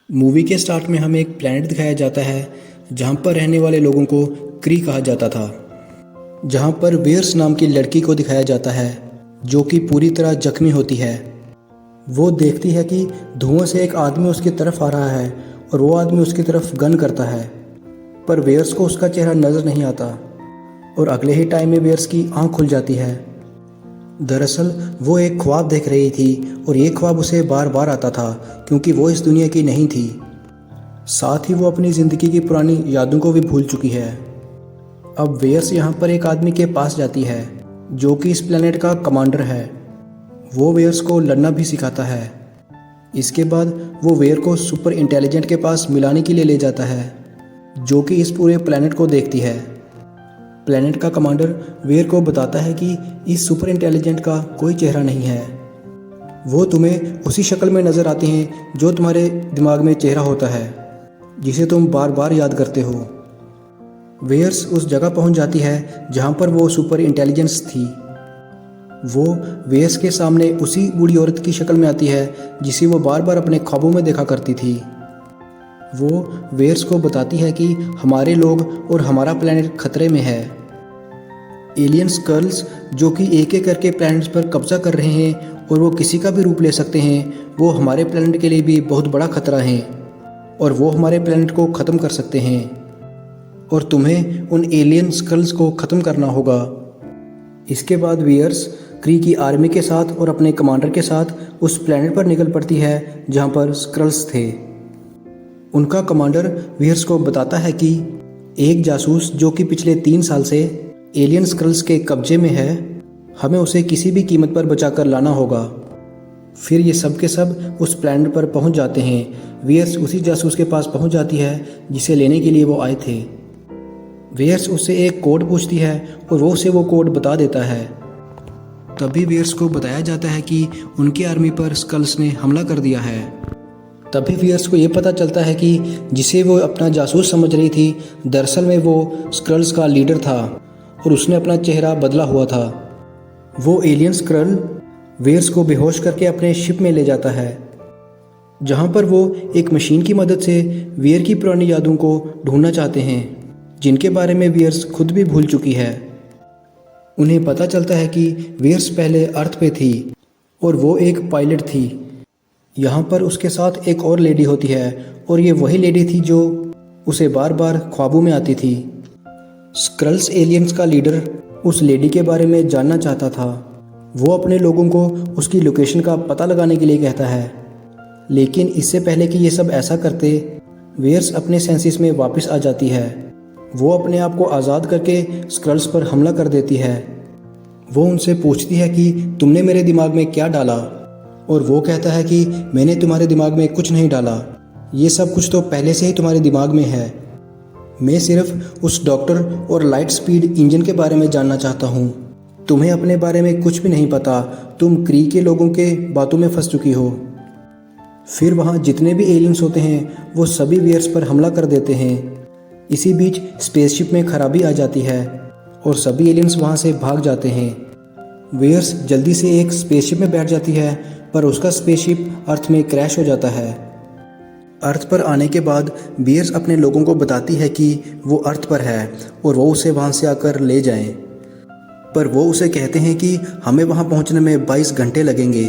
Movie के start में हमें एक प्लैनेट दिखाया जाता है जहाँ पर रहने वाले लोगों को क्री कहा जाता था। जहाँ पर वेयर्स नाम की लड़की को दिखाया जाता है जो कि पूरी तरह जख्मी होती है। वो देखती है कि धुआं से एक आदमी उसकी तरफ आ रहा है और वो आदमी उसकी तरफ गन करता है, पर वेयर्स को उसका चेहरा नज़र नहीं आता और अगले ही टाइम में वेयर्स की आंख खुल जाती है। दरअसल वो एक ख्वाब देख रही थी और ये ख्वाब उसे बार बार आता था क्योंकि वो इस दुनिया की नहीं थी। साथ ही वो अपनी ज़िंदगी की पुरानी यादों को भी भूल चुकी है। अब वेयर्स यहाँ पर एक आदमी के पास जाती है जो कि इस प्लेनेट का कमांडर है। वो वेयर्स को लड़ना भी सिखाता है। इसके बाद वो वेयर को सुपर इंटेलिजेंट के पास मिलाने के लिए ले जाता है जो कि इस पूरे प्लेनेट को देखती है। प्लेनेट का कमांडर वेयर को बताता है कि इस सुपर इंटेलिजेंट का कोई चेहरा नहीं है। वो तुम्हें उसी शक्ल में नज़र आते हैं जो तुम्हारे दिमाग में चेहरा होता है जिसे तुम बार बार याद करते हो। वेयर्स उस जगह पहुंच जाती है जहां पर वो सुपर इंटेलिजेंस थी। वो वेयर्स के सामने उसी बूढ़ी औरत की शक्ल में आती है जिसे वो बार बार अपने ख्वाबों में देखा करती थी। वो वेयर्स को बताती है कि हमारे लोग और हमारा प्लेनेट खतरे में है। एलियन स्कल्स जो कि एक एक करके प्लैनेट्स पर कब्जा कर रहे हैं और वो किसी का भी रूप ले सकते हैं, वो हमारे प्लेनेट के लिए भी बहुत बड़ा खतरा है और वो हमारे प्लेनेट को ख़त्म कर सकते हैं और तुम्हें उन एलियन स्कल्स को ख़त्म करना होगा। इसके बाद वेयर्स क्री की आर्मी के साथ और अपने कमांडर के साथ उस प्लेनेट पर निकल पड़ती है जहाँ पर स्क्रल्स थे। उनका कमांडर वेयर्स को बताता है कि एक जासूस जो कि पिछले 3 साल से एलियन स्क्रल्स के कब्जे में है, हमें उसे किसी भी कीमत पर बचाकर लाना होगा। फिर ये सब के सब उस प्लेनेट पर पहुंच जाते हैं। वेयर्स उसी जासूस के पास पहुंच जाती है जिसे लेने के लिए वो आए थे। वेयर्स उससे एक कोड पूछती है और वो उसे वो कोड बता देता है। तभी वेयर्स को बताया जाता है कि उनकी आर्मी पर स्कल्स ने हमला कर दिया है। तभी वेयर्स को ये पता चलता है कि जिसे वो अपना जासूस समझ रही थी, दरअसल में वो स्क्रल्स का लीडर था और उसने अपना चेहरा बदला हुआ था। वो एलियन स्क्रल वेयर्स को बेहोश करके अपने शिप में ले जाता है जहाँ पर वो एक मशीन की मदद से वेयर की पुरानी यादों को ढूंढना चाहते हैं जिनके बारे में वेयर्स खुद भी भूल चुकी है। उन्हें पता चलता है कि वेयर्स पहले अर्थ पे थी और वो एक पायलट थी। यहाँ पर उसके साथ एक और लेडी होती है और ये वही लेडी थी जो उसे बार बार ख्वाबों में आती थी। स्क्रल्स एलियंस का लीडर उस लेडी के बारे में जानना चाहता था। वो अपने लोगों को उसकी लोकेशन का पता लगाने के लिए कहता है, लेकिन इससे पहले कि ये सब ऐसा करते, वेयर्स अपने सेंसेस में वापस आ जाती है। वो अपने आप को आज़ाद करके स्क्रल्स पर हमला कर देती है। वो उनसे पूछती है कि तुमने मेरे दिमाग में क्या डाला, और वो कहता है कि मैंने तुम्हारे दिमाग में कुछ नहीं डाला, ये सब कुछ तो पहले से ही तुम्हारे दिमाग में है। मैं सिर्फ उस डॉक्टर और लाइट स्पीड इंजन के बारे में जानना चाहता हूँ। तुम्हें अपने बारे में कुछ भी नहीं पता, तुम क्री के लोगों के बातों में फंस चुकी हो। फिर वहाँ जितने भी एलियंस होते हैं वो सभी वेयर्स पर हमला कर देते हैं। इसी बीच स्पेसशिप में खराबी आ जाती है और सभी एलियंस वहाँ से भाग जाते हैं। वेयर्स जल्दी से एक स्पेसशिप में बैठ जाती है पर उसका स्पेसशिप अर्थ में क्रैश हो जाता है। अर्थ पर आने के बाद वेयर्स अपने लोगों को बताती है कि वो अर्थ पर है और वो उसे वहाँ से आकर ले जाएं। पर वो उसे कहते हैं कि हमें वहाँ पहुँचने में 22 घंटे लगेंगे,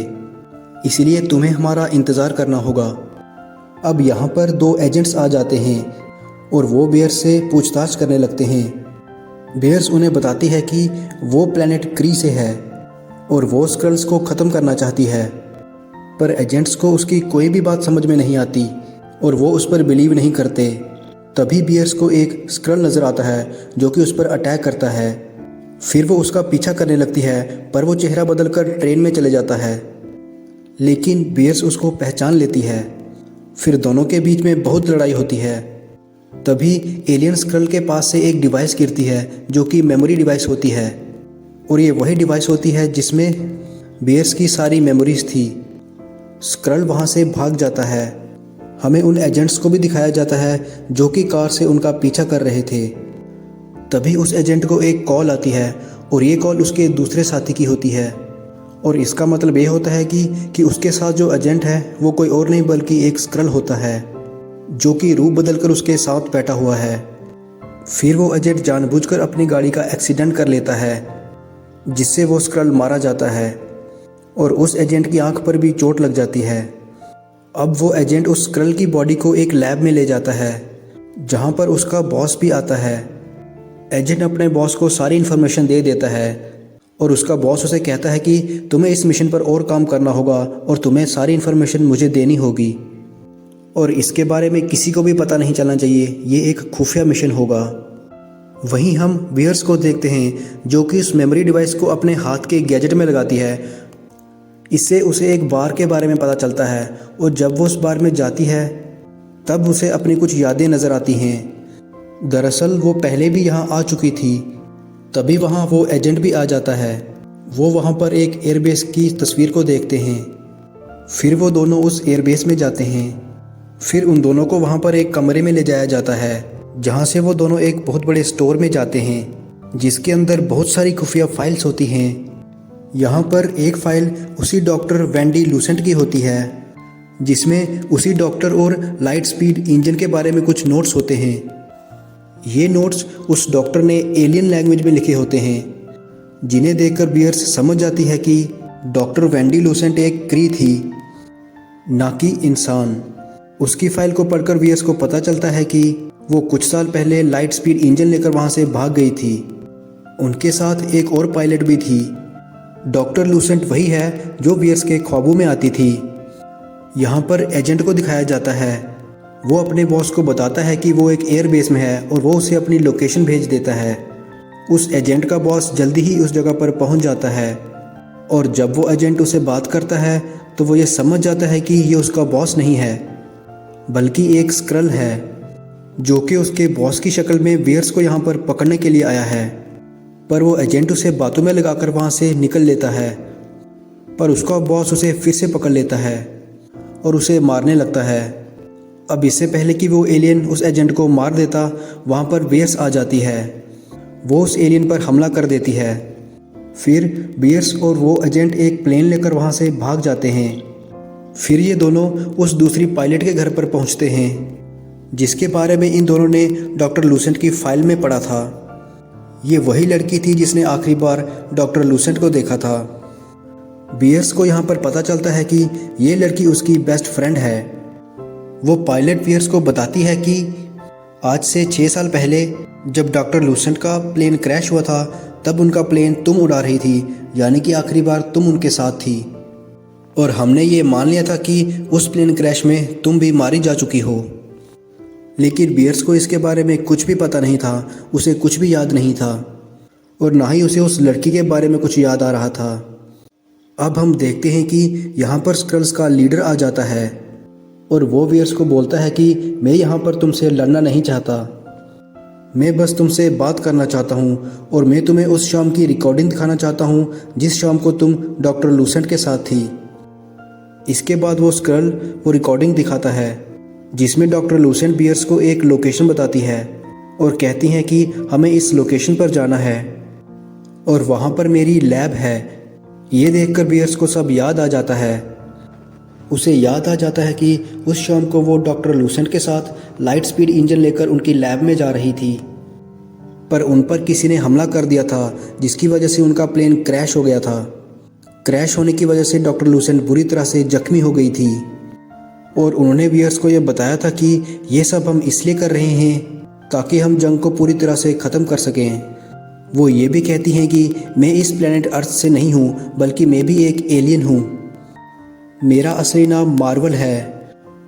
इसलिए तुम्हें हमारा इंतज़ार करना होगा। अब यहाँ पर 2 एजेंट्स आ जाते हैं और वो वेयर्स से पूछताछ करने लगते हैं। वेयर्स उन्हें बताती है कि वो प्लेनेट क्री से है और वो स्क्रल्स को ख़त्म करना चाहती है, पर एजेंट्स को उसकी कोई भी बात समझ में नहीं आती और वो उस पर बिलीव नहीं करते। तभी वेयर्स को एक स्क्रल नज़र आता है जो कि उस पर अटैक करता है। फिर वो उसका पीछा करने लगती है पर वो चेहरा बदलकर ट्रेन में चले जाता है, लेकिन वेयर्स उसको पहचान लेती है। फिर दोनों के बीच में बहुत लड़ाई होती है। तभी एलियन स्क्रल के पास से एक डिवाइस गिरती है जो कि मेमोरी डिवाइस होती है और ये वही डिवाइस होती है जिसमें वेयर्स की सारी मेमोरीज थी। स्क्रल वहाँ से भाग जाता है। हमें उन एजेंट्स को भी दिखाया जाता है जो कि कार से उनका पीछा कर रहे थे। तभी उस एजेंट को एक कॉल आती है और ये कॉल उसके दूसरे साथी की होती है और इसका मतलब ये होता है कि उसके साथ जो एजेंट है वो कोई और नहीं बल्कि एक स्क्रल होता है। जो कि रूप बदलकर उसके साथ बैठा हुआ है। फिर वो एजेंट जानबूझकर अपनी गाड़ी का एक्सीडेंट कर लेता है, जिससे वो स्क्रल मारा जाता है और उस एजेंट की आंख पर भी चोट लग जाती है। अब वो एजेंट उस स्क्रल की बॉडी को एक लैब में ले जाता है, जहां पर उसका बॉस भी आता है। एजेंट अपने बॉस को सारी इन्फॉर्मेशन दे देता है और उसका बॉस उसे कहता है कि तुम्हें इस मिशन पर और काम करना होगा और तुम्हें सारी इन्फॉर्मेशन मुझे देनी होगी और इसके बारे में किसी को भी पता नहीं चलना चाहिए, ये एक खुफिया मिशन होगा। वहीं हम वियर्स को देखते हैं, जो कि उस मेमोरी डिवाइस को अपने हाथ के गैजेट में लगाती है। इससे उसे एक बार के बारे में पता चलता है और जब वो उस बार में जाती है तब उसे अपनी कुछ यादें नज़र आती हैं। दरअसल वो पहले भी यहाँ आ चुकी थी। तभी वहाँ वो एजेंट भी आ जाता है। वो वहाँ पर एक एयरबेस की तस्वीर को देखते हैं। फिर वो दोनों उस एयरबेस में जाते हैं। फिर उन दोनों को वहाँ पर एक कमरे में ले जाया जाता है, जहाँ से वो दोनों एक बहुत बड़े स्टोर में जाते हैं, जिसके अंदर बहुत सारी खुफिया फाइल्स होती हैं। यहाँ पर एक फ़ाइल उसी डॉक्टर वेंडी लूसेंट की होती है, जिसमें उसी डॉक्टर और लाइट स्पीड इंजन के बारे में कुछ नोट्स होते हैं। ये नोट्स उस डॉक्टर ने एलियन लैंग्वेज में लिखे होते हैं, जिन्हें देखकर बियर्स समझ जाती है कि डॉक्टर वेंडी लूसेंट एक क्री थी, ना कि इंसान। उसकी फ़ाइल को पढ़कर बियर्स को पता चलता है कि वो कुछ साल पहले लाइट स्पीड इंजन लेकर वहाँ से भाग गई थी। उनके साथ एक और पायलट भी थी। डॉक्टर लूसेंट वही है जो बियर्स के ख्वाबों में आती थी। यहाँ पर एजेंट को दिखाया जाता है। वो अपने बॉस को बताता है कि वो एक एयरबेस में है और वो उसे अपनी लोकेशन भेज देता है। उस एजेंट का बॉस जल्दी ही उस जगह पर पहुँच जाता है और जब वो एजेंट उसे बात करता है तो वो ये समझ जाता है कि ये उसका बॉस नहीं है, बल्कि एक स्क्रल है, जो कि उसके बॉस की शक्ल में बियर्स को यहाँ पर पकड़ने के लिए आया है। पर वो एजेंट उसे बातों में लगाकर वहाँ से निकल लेता है, पर उसका बॉस उसे फिर से पकड़ लेता है और उसे मारने लगता है। अब इससे पहले कि वो एलियन उस एजेंट को मार देता, वहाँ पर बियर्स आ जाती है। वो उस एलियन पर हमला कर देती है। फिर बियर्स और वो एजेंट एक प्लेन लेकर वहाँ से भाग जाते हैं। फिर ये दोनों उस दूसरी पायलट के घर पर पहुँचते हैं, जिसके बारे में इन दोनों ने डॉक्टर लूसेंट की फाइल में पढ़ा था। ये वही लड़की थी जिसने आखिरी बार डॉक्टर लूसेंट को देखा था। बियर्स को यहाँ पर पता चलता है कि ये लड़की उसकी बेस्ट फ्रेंड है। वो पायलट बियर्स को बताती है कि आज से 6 साल पहले जब डॉक्टर लूसेंट का प्लेन क्रैश हुआ था, तब उनका प्लेन तुम उड़ा रही थी, यानी कि आखिरी बार तुम उनके साथ थी। और हमने ये मान लिया था कि उस प्लेन क्रैश में तुम भी मारी जा चुकी हो। लेकिन बियर्स को इसके बारे में कुछ भी पता नहीं था, उसे कुछ भी याद नहीं था और ना ही उसे उस लड़की के बारे में कुछ याद आ रहा था। अब हम देखते हैं कि यहाँ पर स्क्रल्स का लीडर आ जाता है और वो बियर्स को बोलता है कि मैं यहाँ पर तुमसे लड़ना नहीं चाहता, मैं बस तुमसे बात करना चाहता हूँ और मैं तुम्हें उस शाम की रिकॉर्डिंग दिखाना चाहता हूँ जिस शाम को तुम डॉक्टर लूसेंट के साथ थी। इसके बाद वो स्क्रल वो रिकॉर्डिंग दिखाता है, जिसमें डॉक्टर लूसेंट बियर्स को एक लोकेशन बताती है और कहती हैं कि हमें इस लोकेशन पर जाना है और वहाँ पर मेरी लैब है। ये देखकर बियर्स को सब याद आ जाता है। उसे याद आ जाता है कि उस शाम को वो डॉक्टर लूसेंट के साथ लाइट स्पीड इंजन लेकर उनकी लैब में जा रही थी, पर उन पर किसी ने हमला कर दिया था, जिसकी वजह से उनका प्लेन क्रैश हो गया था। क्रैश होने की वजह से डॉक्टर लूसेंट बुरी तरह से जख्मी हो गई थी और उन्होंने बियर्स को यह बताया था कि ये सब हम इसलिए कर रहे हैं ताकि हम जंग को पूरी तरह से ख़त्म कर सकें। वो ये भी कहती हैं कि मैं इस प्लेनेट अर्थ से नहीं हूँ, बल्कि मैं भी एक एलियन हूँ। मेरा असली नाम मार्वल है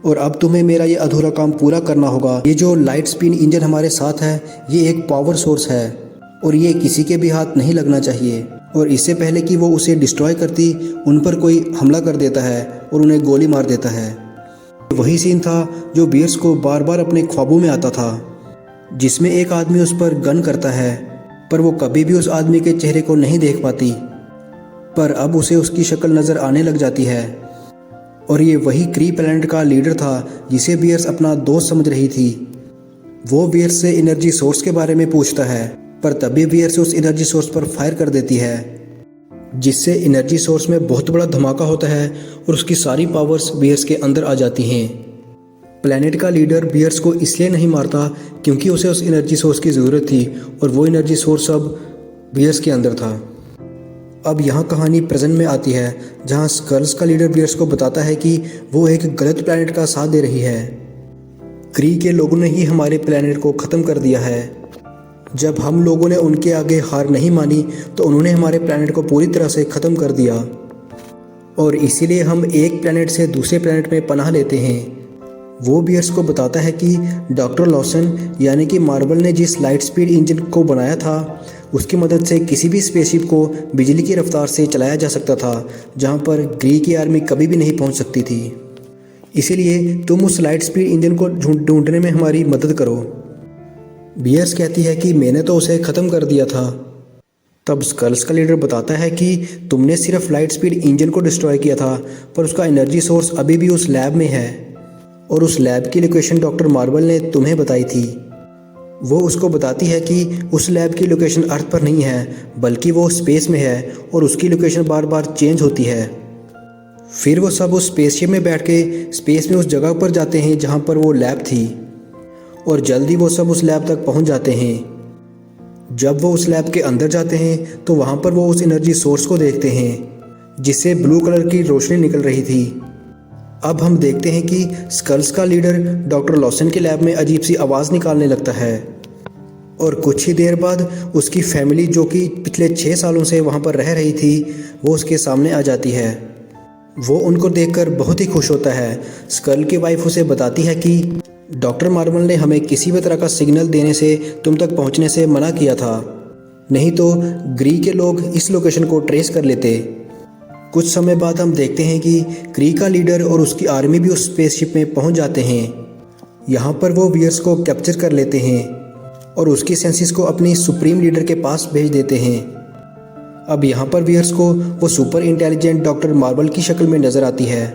और अब तुम्हें मेरा ये अधूरा काम पूरा करना होगा। ये जो लाइट स्पीड इंजन हमारे साथ है, ये एक पावर सोर्स है और ये किसी के भी हाथ नहीं लगना चाहिए। और इससे पहले कि वो उसे डिस्ट्रॉय करती, उन पर कोई हमला कर देता है और उन्हें गोली मार देता है। वही सीन था जो बियर्स को बार बार अपने ख्वाबों में आता था, जिसमें एक आदमी उस पर गन करता है, पर वो कभी भी उस आदमी के चेहरे को नहीं देख पाती। पर अब उसे उसकी शक्ल नज़र आने लग जाती है और ये वही क्री प्लैनेट का लीडर था जिसे बियर्स अपना दोस्त समझ रही थी। वो बियर्स से एनर्जी सोर्स के बारे में पूछता है, पर तभी बियर्स उस एनर्जी सोर्स पर फायर कर देती है, जिससे एनर्जी सोर्स में बहुत बड़ा धमाका होता है और उसकी सारी पावर्स बियर्स के अंदर आ जाती हैं। प्लैनेट का लीडर बियर्स को इसलिए नहीं मारता क्योंकि उसे उस एनर्जी सोर्स की ज़रूरत थी और वो एनर्जी सोर्स अब बियर्स के अंदर था। अब यहाँ कहानी प्रेजेंट में आती है जहाँ स्कल्स का लीडर बियर्स को बताता है कि वो एक गलत प्लैनेट का साथ दे रही है। क्री के लोगों ने ही हमारे प्लैनेट को ख़त्म कर दिया है। जब हम लोगों ने उनके आगे हार नहीं मानी तो उन्होंने हमारे प्लैनेट को पूरी तरह से ख़त्म कर दिया और इसीलिए हम एक प्लैनेट से दूसरे प्लैनेट में पनाह लेते हैं। वो बियर्स को बताता है कि डॉक्टर लॉसन यानी कि मार्वल ने जिस लाइट स्पीड इंजन को बनाया था उसकी मदद से किसी भी स्पेसशिप को बिजली की रफ्तार से चलाया जा सकता था जहां पर ग्री की आर्मी कभी भी नहीं पहुंच सकती थी। इसीलिए तुम उस लाइट स्पीड इंजन को ढूंढने में हमारी मदद करो। बियर्स कहती है कि मैंने तो उसे ख़त्म कर दिया था। तब स्कल्स का लीडर बताता है कि तुमने सिर्फ लाइट स्पीड इंजन को डिस्ट्रॉय किया था पर उसका एनर्जी सोर्स अभी भी उस लैब में है और उस लैब की लोकेशन डॉक्टर मार्वल ने तुम्हें बताई थी। वो उसको बताती है कि उस लैब की लोकेशन अर्थ पर नहीं है बल्कि वो स्पेस में है और उसकी लोकेशन बार बार चेंज होती है। फिर वो सब उस स्पेसशिप में बैठ के स्पेस में उस जगह पर जाते हैं जहाँ पर वो लैब थी और जल्दी वो सब उस लैब तक पहुँच जाते हैं। जब वो उस लैब के अंदर जाते हैं तो वहाँ पर वो उस एनर्जी सोर्स को देखते हैं जिससे ब्लू कलर की रोशनी निकल रही थी। अब हम देखते हैं कि स्कल्स का लीडर डॉक्टर लॉसन के लैब में अजीब सी आवाज़ निकालने लगता है और कुछ ही देर बाद उसकी फैमिली जो कि पिछले 6 सालों से वहाँ पर रह रही थी वो उसके सामने आ जाती है। वो उनको देखकर बहुत ही खुश होता है। स्कल की वाइफ उसे बताती है कि डॉक्टर मार्वल ने हमें किसी भी तरह का सिग्नल देने से तुम तक पहुँचने से मना किया था, नहीं तो ग्री के लोग इस लोकेशन को ट्रेस कर लेते। कुछ समय बाद हम देखते हैं कि क्री का लीडर और उसकी आर्मी भी उस स्पेसशिप में पहुंच जाते हैं। यहाँ पर वो बियर्स को कैप्चर कर लेते हैं और उसकी सेंसिस को अपनी सुप्रीम लीडर के पास भेज देते हैं। अब यहाँ पर बियर्स को वो सुपर इंटेलिजेंट डॉक्टर मार्वल की शक्ल में नज़र आती है।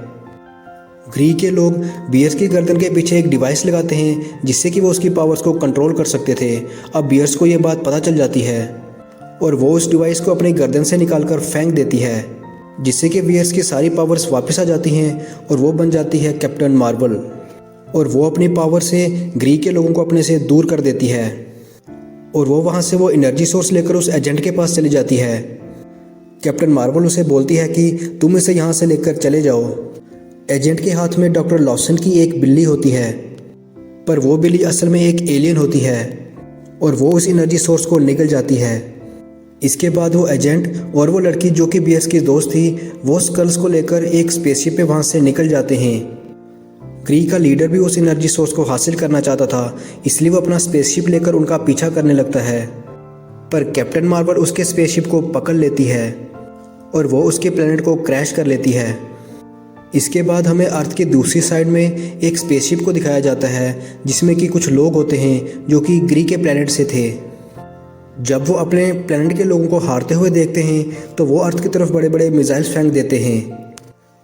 ग्री के लोग बियर्स की गर्दन के पीछे एक डिवाइस लगाते हैं जिससे कि वो उसकी पावर्स को कंट्रोल कर सकते थे। अब बियर्स को ये बात पता चल जाती है और वो उस डिवाइस को अपनी गर्दन से निकालकर फेंक देती है जिससे कि बियर्स की सारी पावर्स वापस आ जाती हैं और वो बन जाती है कैप्टन मार्वल और वो अपनी पावर से ग्री के लोगों को अपने से दूर कर देती है और वो वहाँ से वो एनर्जी सोर्स लेकर उस एजेंट के पास चली जाती है। कैप्टन मार्वल उसे बोलती है कि तुम इसे यहाँ से लेकर चले जाओ। एजेंट के हाथ में डॉक्टर लॉसन की एक बिल्ली होती है पर वो बिल्ली असल में एक एलियन होती है और वो उस एनर्जी सोर्स को निकल जाती है। इसके बाद वो एजेंट और वो लड़की जो कि बियर्स की दोस्त थी वो स्कल्स को लेकर एक स्पेसशिप पे वहाँ से निकल जाते हैं। क्री का लीडर भी उस एनर्जी सोर्स को हासिल करना चाहता था इसलिए वो अपना स्पेसशिप लेकर उनका पीछा करने लगता है पर कैप्टन मार्वल उसके स्पेसशिप को पकड़ लेती है और वो उसके प्लेनेट को क्रैश कर लेती है। इसके बाद हमें अर्थ के दूसरी साइड में एक स्पेसशिप को दिखाया जाता है जिसमें कि कुछ लोग होते हैं जो कि ग्री के प्लेनेट से थे। जब वो अपने प्लेनेट के लोगों को हारते हुए देखते हैं तो वो अर्थ की तरफ बड़े बड़े मिसाइल्स फेंक देते हैं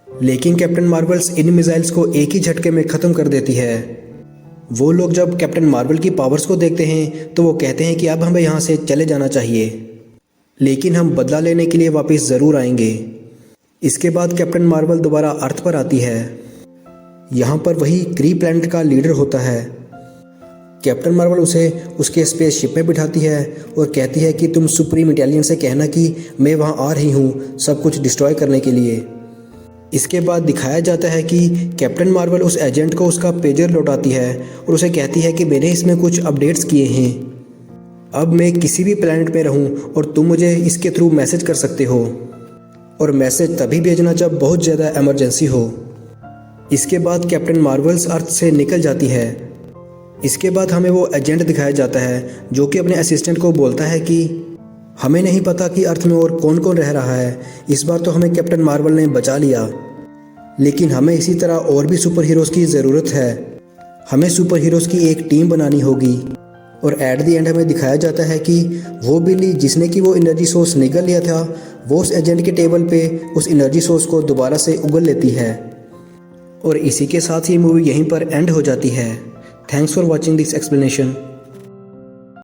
लेकिन कैप्टन मार्वल्स इन मिसाइल्स को एक ही झटके में ख़त्म कर देती है। वो लोग जब कैप्टन मार्वल की पावर्स को देखते हैं तो वो कहते हैं कि अब हमें यहाँ से चले जाना चाहिए लेकिन हम बदला लेने के लिए वापस ज़रूर आएंगे। इसके बाद कैप्टन मार्वल दोबारा अर्थ पर आती है। यहाँ पर वही क्री प्लैनेट का लीडर होता है। कैप्टन मार्वल उसे उसके स्पेसशिप में बिठाती है और कहती है कि तुम सुप्रीम इंटेलिजेंस से कहना कि मैं वहाँ आ रही हूँ सब कुछ डिस्ट्रॉय करने के लिए। इसके बाद दिखाया जाता है कि कैप्टन मार्वल उस एजेंट को उसका पेजर लौटाती है और उसे कहती है कि मैंने इसमें कुछ अपडेट्स किए हैं, अब मैं किसी भी प्लैनेट में रहूँ और तुम मुझे इसके थ्रू मैसेज कर सकते हो और मैसेज तभी भेजना जब बहुत ज़्यादा इमरजेंसी हो। इसके बाद कैप्टन मार्वल्स अर्थ से निकल जाती है। इसके बाद हमें वो एजेंट दिखाया जाता है जो कि अपने असिस्टेंट को बोलता है कि हमें नहीं पता कि अर्थ में और कौन कौन रह रहा है, इस बार तो हमें कैप्टन मार्वल ने बचा लिया लेकिन हमें इसी तरह और भी सुपर हीरोज़ की ज़रूरत है। हमें सुपर हीरोज़ की एक टीम बनानी होगी। और एट द एंड हमें दिखाया जाता है कि वो बिल्ली जिसने कि वो एनर्जी सोर्स निगल लिया था वो उस एजेंट के टेबल पे उस एनर्जी सोर्स को दोबारा से उगल लेती है। और इसी के साथ ही मूवी यहीं पर एंड हो जाती है। Thanks for watching this explanation.